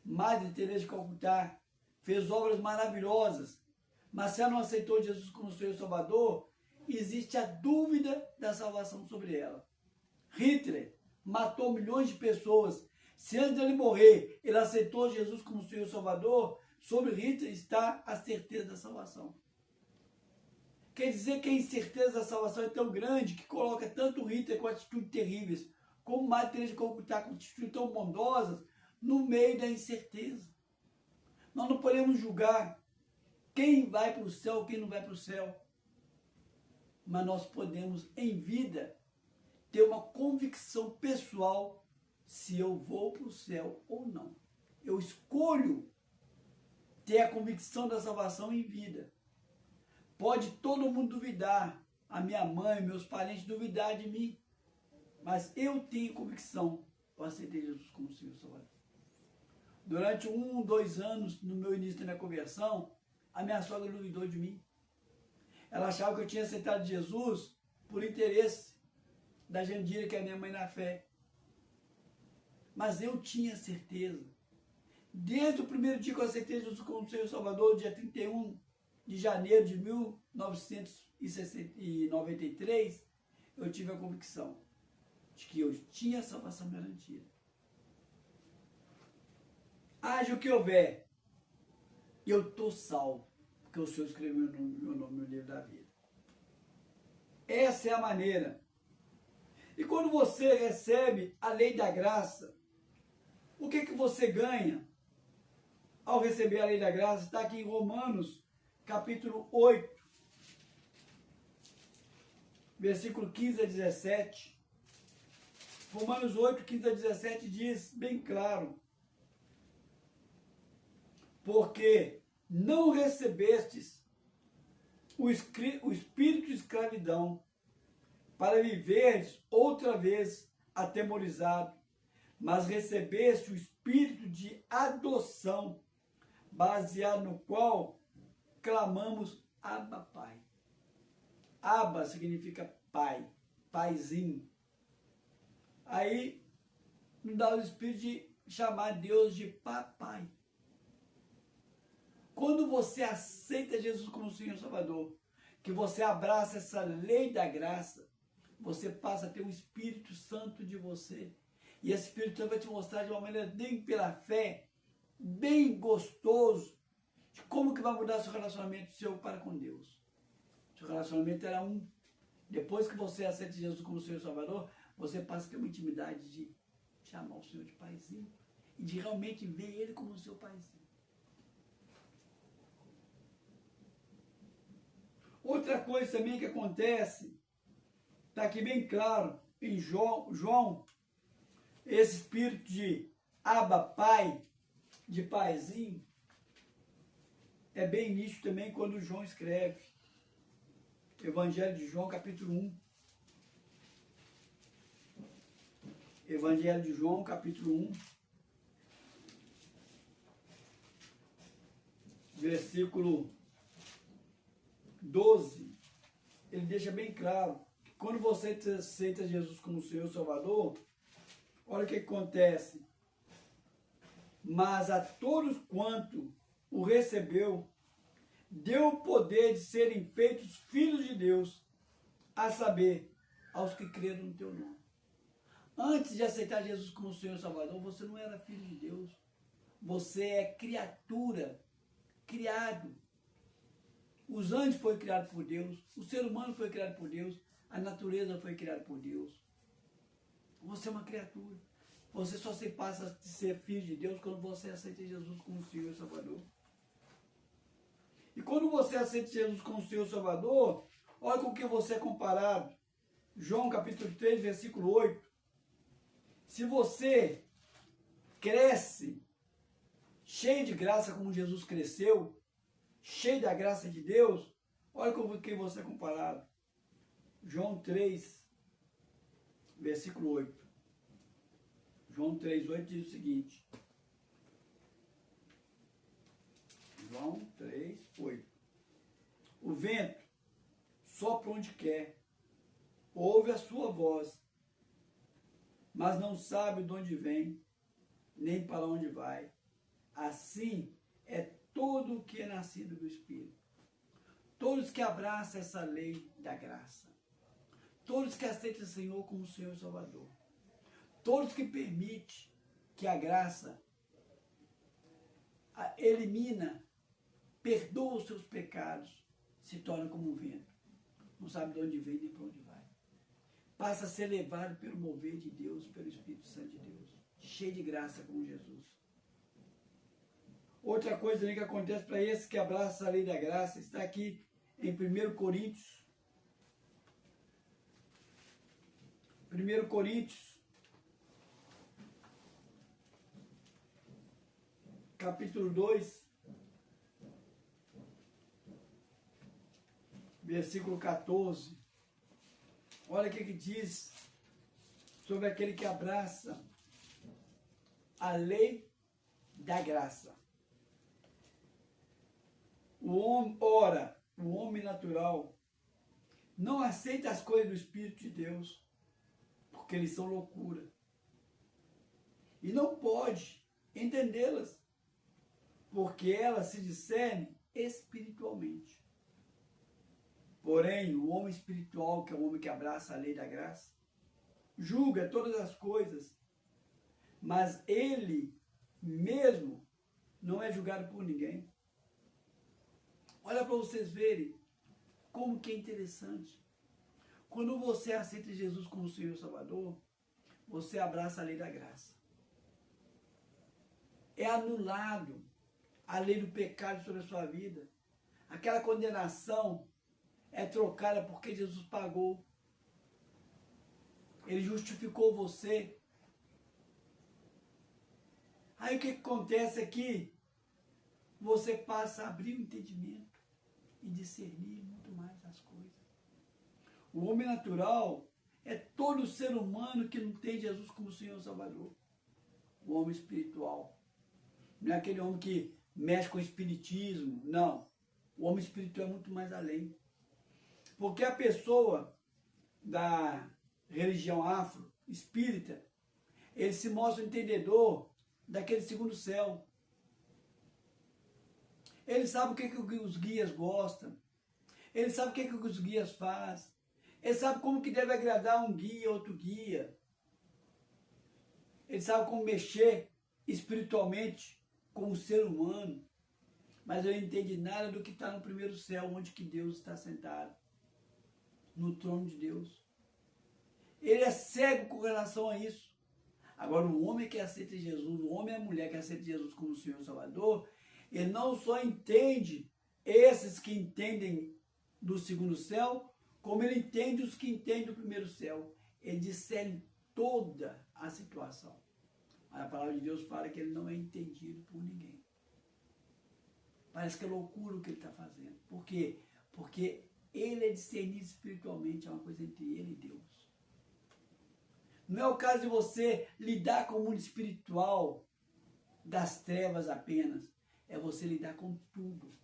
Madre Teresa de Calcutá fez obras maravilhosas, mas se ela não aceitou Jesus como seu Salvador, existe a dúvida da salvação sobre ela. Hitler matou milhões de pessoas. Se antes dele morrer, ele aceitou Jesus como seu Salvador, sobre Hitler está a certeza da salvação. Quer dizer que a incerteza da salvação é tão grande que coloca tanto Hitler com atitudes terríveis, como Madre Teresa de Calcutá com atitudes tão bondosas, no meio da incerteza. Nós não podemos julgar quem vai para o céu, quem não vai para o céu. Mas nós podemos, em vida, ter uma convicção pessoal se eu vou para o céu ou não. Eu escolho ter a convicção da salvação em vida. Pode todo mundo duvidar, a minha mãe, meus parentes duvidar de mim, mas eu tenho convicção, eu aceitei Jesus como Senhor e Salvador. Durante 2 anos, no meu início da minha conversão, a minha sogra duvidou de mim. Ela achava que eu tinha aceitado Jesus por interesse da Jandira, que é a minha mãe na fé. Mas eu tinha certeza. Desde o primeiro dia que eu aceitei Jesus como Senhor e Salvador, dia 31 de janeiro de 1993, eu tive a convicção de que eu tinha salvação garantida. Haja o que houver, eu estou salvo, porque o Senhor escreveu meu nome no livro da vida. Essa é a maneira. E quando você recebe a lei da graça, o que você ganha ao receber a lei da graça? Está aqui em Romanos, capítulo 8, versículo 15 a 17. Romanos 8, 15 a 17 diz bem claro: porque não recebestes o espírito de escravidão para viveres outra vez atemorizado, mas recebeste o espírito de adoção, baseado no qual clamamos Abba, Pai. Abba significa pai, paizinho. Aí nos dá o espírito de chamar Deus de papai. Quando você aceita Jesus como Senhor e Salvador, que você abraça essa lei da graça, você passa a ter um Espírito Santo de você. E esse Espírito Santo vai te mostrar de uma maneira bem pela fé, bem gostoso, de como que vai mudar seu relacionamento seu para com Deus. Seu relacionamento era um. Depois que você aceita Jesus como Senhor e Salvador, você passa a ter uma intimidade de chamar o Senhor de paizinho e de realmente ver Ele como o seu paizinho. Outra coisa também que acontece, está aqui bem claro, em João, esse espírito de Abba, Pai, de paizinho, é bem nítido também quando João escreve. Evangelho de João, capítulo 1. Evangelho de João, capítulo 1. Versículo 12. Ele deixa bem claro que quando você aceita Jesus como Senhor e Salvador, olha o que acontece. Mas a todos quanto o recebeu, deu o poder de serem feitos filhos de Deus, a saber, aos que creram no teu nome. Antes de aceitar Jesus como Senhor e Salvador, você não era filho de Deus. Você é criatura, criado. Os anjos foram criados por Deus, o ser humano foi criado por Deus, a natureza foi criada por Deus. Você é uma criatura. Você só se passa a ser filho de Deus quando você aceita Jesus como Senhor e Salvador. E quando você aceita Jesus como Senhor e Salvador, olha com o que você é comparado. João capítulo 3, versículo 8. Se você cresce cheio de graça como Jesus cresceu, cheio da graça de Deus, olha com o que você é comparado. João 3, versículo 8. João 3, 8 diz o seguinte. João 3, 8. O vento sopra onde quer, ouve a sua voz, mas não sabe de onde vem, nem para onde vai. Assim é todo o que é nascido do Espírito. Todos que abraçam essa lei da graça. Todos que aceitam o Senhor como Senhor e Salvador. Todos que permitem que a graça elimina, perdoa os seus pecados, se torna como um vento. Não sabe de onde vem nem para onde vai. Passa a ser levado pelo mover de Deus, pelo Espírito Santo de Deus. Cheio de graça como Jesus. Outra coisa que acontece para esse que abraça a lei da graça, está aqui em 1 Coríntios. 1 Coríntios, capítulo 2, versículo 14. Olha o que diz sobre aquele que abraça a lei da graça. Ora, o homem natural não aceita as coisas do Espírito de Deus, porque eles são loucura. E não pode entendê-las, porque elas se discernem espiritualmente. Porém, o homem espiritual, que é o homem que abraça a lei da graça, julga todas as coisas, mas ele mesmo não é julgado por ninguém. Olha para vocês verem como que é interessante. Quando você aceita Jesus como Senhor e Salvador, você abraça a lei da graça. É anulado a lei do pecado sobre a sua vida. Aquela condenação é trocada porque Jesus pagou. Ele justificou você. Aí o que acontece aqui? Você passa a abrir o entendimento e discernir muito mais as coisas. O homem natural é todo ser humano que não tem Jesus como Senhor e Salvador. O homem espiritual. Não é aquele homem que mexe com o espiritismo, não. O homem espiritual é muito mais além. Porque a pessoa da religião afro, espírita, ele se mostra entendedor daquele segundo céu. Ele sabe o que os guias gostam. Ele sabe o que os guias fazem. Ele sabe como que deve agradar um guia, outro guia. Ele sabe como mexer espiritualmente com o ser humano. Mas ele não entende nada do que está no primeiro céu, onde que Deus está sentado. No trono de Deus. Ele é cego com relação a isso. Agora, o homem que aceita Jesus, o homem e a mulher que aceita Jesus como Senhor e Salvador, ele não só entende esses que entendem do segundo céu, como ele entende os que entendem do primeiro céu. Ele discerne toda a situação. Mas a palavra de Deus fala que ele não é entendido por ninguém. Parece que é loucura o que ele está fazendo. Por quê? Porque ele é discernido espiritualmente, é uma coisa entre ele e Deus. Não é o caso de você lidar com o mundo espiritual das trevas apenas. É você lidar com tudo.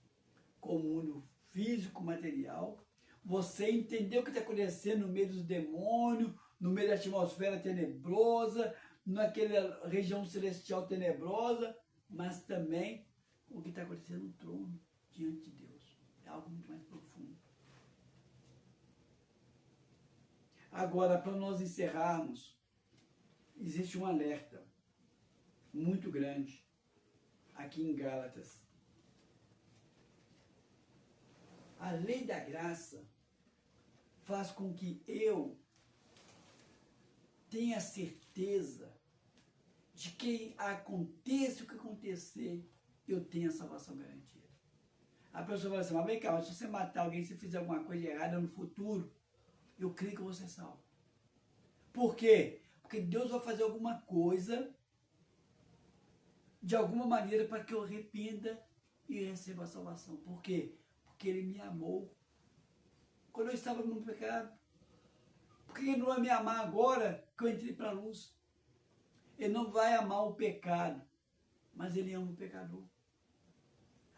Com o mundo físico, material. Você entender o que está acontecendo no meio dos demônios, no meio da atmosfera tenebrosa, naquela região celestial tenebrosa, mas também o que está acontecendo no trono, diante de Deus. É algo muito mais profundo. Agora, para nós encerrarmos, existe um alerta muito grande aqui em Gálatas. A lei da graça faz com que eu tenha certeza de que aconteça o que acontecer, eu tenho a salvação garantida. A pessoa fala assim, mas vem cá, mas se você matar alguém, se fizer alguma coisa errada no futuro, eu creio que eu vou ser salvo. Por quê? Porque Deus vai fazer alguma coisa, de alguma maneira, para que eu arrependa e receba a salvação. Por quê? Porque Ele me amou quando eu estava no pecado. Por que Ele não vai me amar agora que eu entrei para a luz? Ele não vai amar o pecado, mas Ele ama o pecador.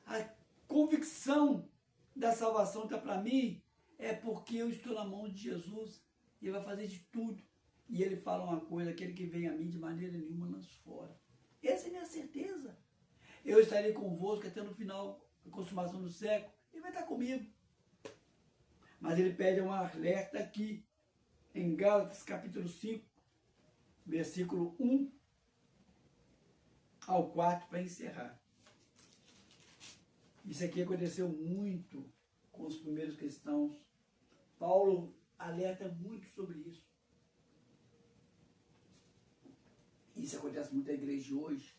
A convicção da salvação está para mim, É porque eu estou na mão de Jesus e Ele vai fazer de tudo. E Ele fala uma coisa, aquele que vem a mim de maneira nenhuma lanço fora. Essa é a minha certeza. Eu estarei convosco até no final da consumação do século. Ele vai estar comigo. Mas Ele pede um alerta aqui, em Gálatas capítulo 5, versículo 1 ao 4, para encerrar. Isso aqui aconteceu muito com os primeiros cristãos. Paulo alerta muito sobre isso. Isso acontece muito na igreja de hoje,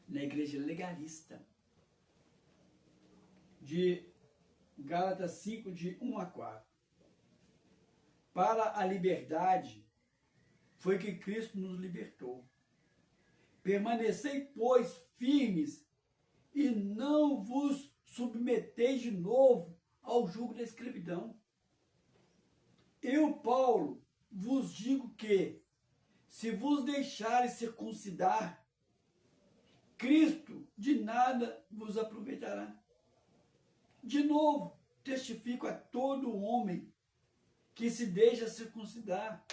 na igreja legalista. De Gálatas 5, de 1 a 4. Para a liberdade foi que Cristo nos libertou. Permanecei, pois, firmes e não vos submeteis de novo ao jugo da escravidão. Eu, Paulo, vos digo que, se vos deixares circuncidar, Cristo de nada vos aproveitará. De novo, testifico a todo homem que se deixa circuncidar,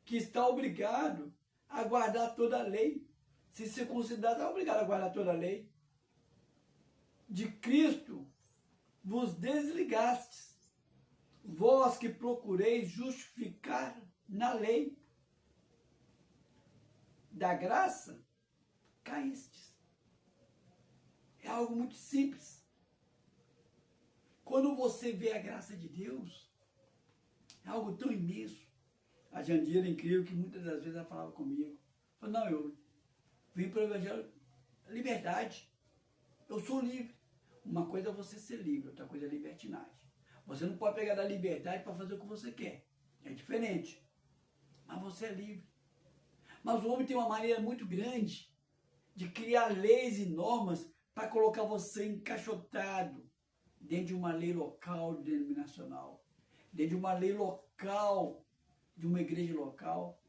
que está obrigado a guardar toda a lei. Se circuncidar, está obrigado a guardar toda a lei. De Cristo vos desligastes, vós que procureis justificar na lei. Da graça caístes. É algo muito simples. Quando você vê a graça de Deus, é algo tão imenso. A Jandira, incrível, que muitas das vezes ela falava comigo. Falou, não, eu vim para o Evangelho, liberdade. Eu sou livre. Uma coisa é você ser livre, outra coisa é libertinagem. Você não pode pegar da liberdade para fazer o que você quer. É diferente. Mas você é livre. Mas o homem tem uma maneira muito grande de criar leis e normas para colocar você encaixotado dentro de uma lei local, denominacional, dentro de uma lei local, de uma igreja local,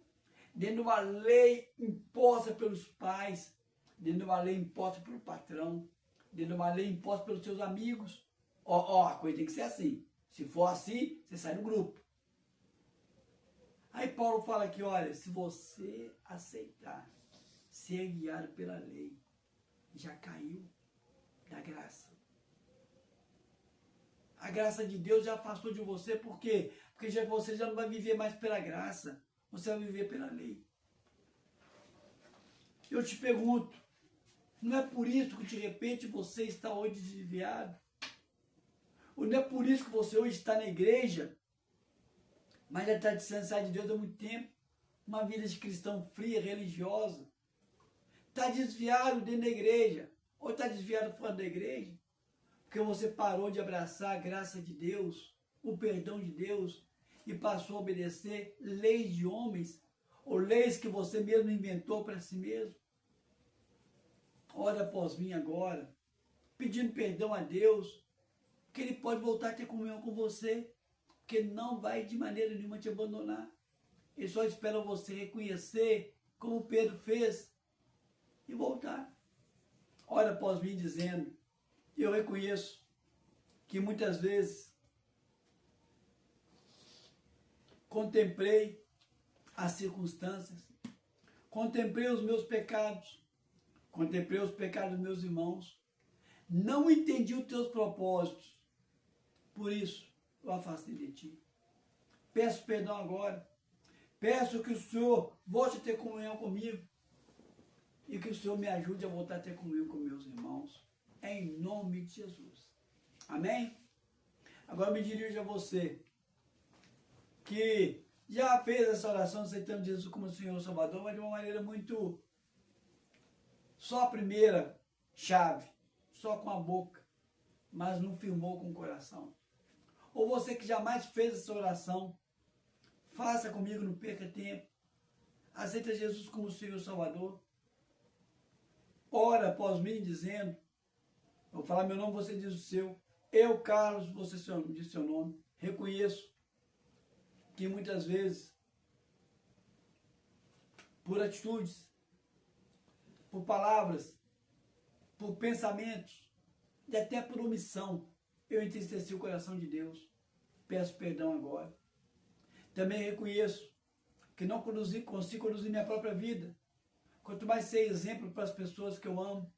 dentro de uma lei imposta pelos pais, dentro de uma lei imposta pelo patrão, dentro de uma lei imposta pelos seus amigos. A coisa tem que ser assim. Se for assim, você sai do grupo. Aí Paulo fala aqui, olha, se você aceitar ser guiado pela lei, já caiu da graça. A graça de Deus já afastou de você, por quê? Porque você já não vai viver mais pela graça, você vai viver pela lei. Eu te pergunto, não é por isso que de repente você está hoje desviado? Ou não é por isso que você hoje está na igreja, mas já está distanciado de Deus há muito tempo? Uma vida de cristão fria, religiosa. Está desviado dentro da igreja, ou está desviado fora da igreja? Porque você parou de abraçar a graça de Deus, o perdão de Deus, e passou a obedecer leis de homens, ou leis que você mesmo inventou para si mesmo. Ora após mim agora, pedindo perdão a Deus, que Ele pode voltar a ter comunhão com você, porque Ele não vai de maneira nenhuma te abandonar. Ele só espera você reconhecer, como Pedro fez, e voltar. Ora após mim dizendo, eu reconheço que muitas vezes contemplei as circunstâncias, contemplei os meus pecados, contemplei os pecados dos meus irmãos, não entendi os teus propósitos, por isso eu afastei de ti. Peço perdão agora, peço que o Senhor volte a ter comunhão comigo e que o Senhor me ajude a voltar a ter comunhão com meus irmãos, em nome de Jesus. Amém? Agora me dirijo a você que já fez essa oração aceitando Jesus como Senhor e Salvador, mas de uma maneira muito... só a primeira chave, só com a boca, mas não firmou com o coração. Ou você que jamais fez essa oração, faça comigo, não perca tempo. Aceita Jesus como Senhor e Salvador. Ora após mim dizendo, eu vou falar meu nome, você diz o seu. Eu, Carlos, você diz seu nome. Reconheço que muitas vezes, por atitudes, por palavras, por pensamentos, e até por omissão, eu entristeci o coração de Deus. peço perdão agora. Também reconheço que não consigo conduzir minha própria vida. Quanto mais ser exemplo para as pessoas que eu amo.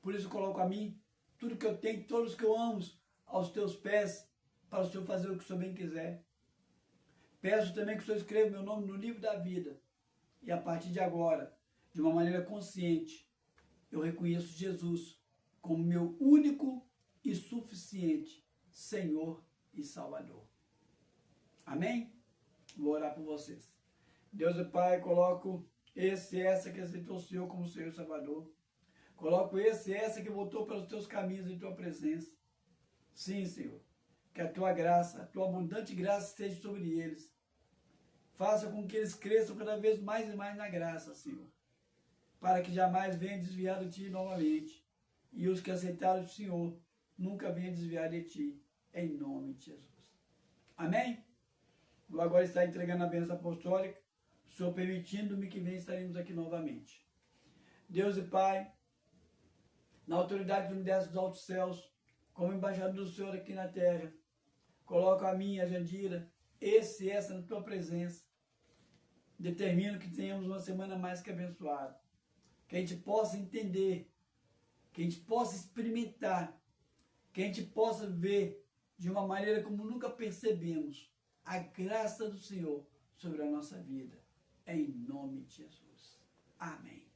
Por isso coloco a mim, tudo que eu tenho, todos que eu amo, aos teus pés, para o Senhor fazer o que o Senhor bem quiser. Peço também que o Senhor escreva meu nome no livro da vida. E a partir de agora, de uma maneira consciente, eu reconheço Jesus como meu único e suficiente Senhor e Salvador. Amém? Vou orar por vocês. Deus e Pai, coloco esse e essa que aceitou o Senhor como Senhor e Salvador. Coloco esse e essa que voltou pelos teus caminhos em tua presença. Sim, Senhor, que a tua graça, a tua abundante graça esteja sobre eles. Faça com que eles cresçam cada vez mais e mais na graça, Senhor, para que jamais venham desviar de Ti novamente. E os que aceitaram o Senhor nunca venham desviar de Ti, em nome de Jesus. Amém? Vou agora estar entregando a bênção apostólica, o Senhor permitindo-me que venha estaremos aqui novamente. Deus e Pai, na autoridade do universo dos altos céus, como embaixador do Senhor aqui na terra, coloco a minha, a Jandira, esse e essa na tua presença. Determino que tenhamos uma semana mais que abençoada. Que a gente possa entender, que a gente possa experimentar, que a gente possa ver de uma maneira como nunca percebemos a graça do Senhor sobre a nossa vida. Em nome de Jesus. Amém.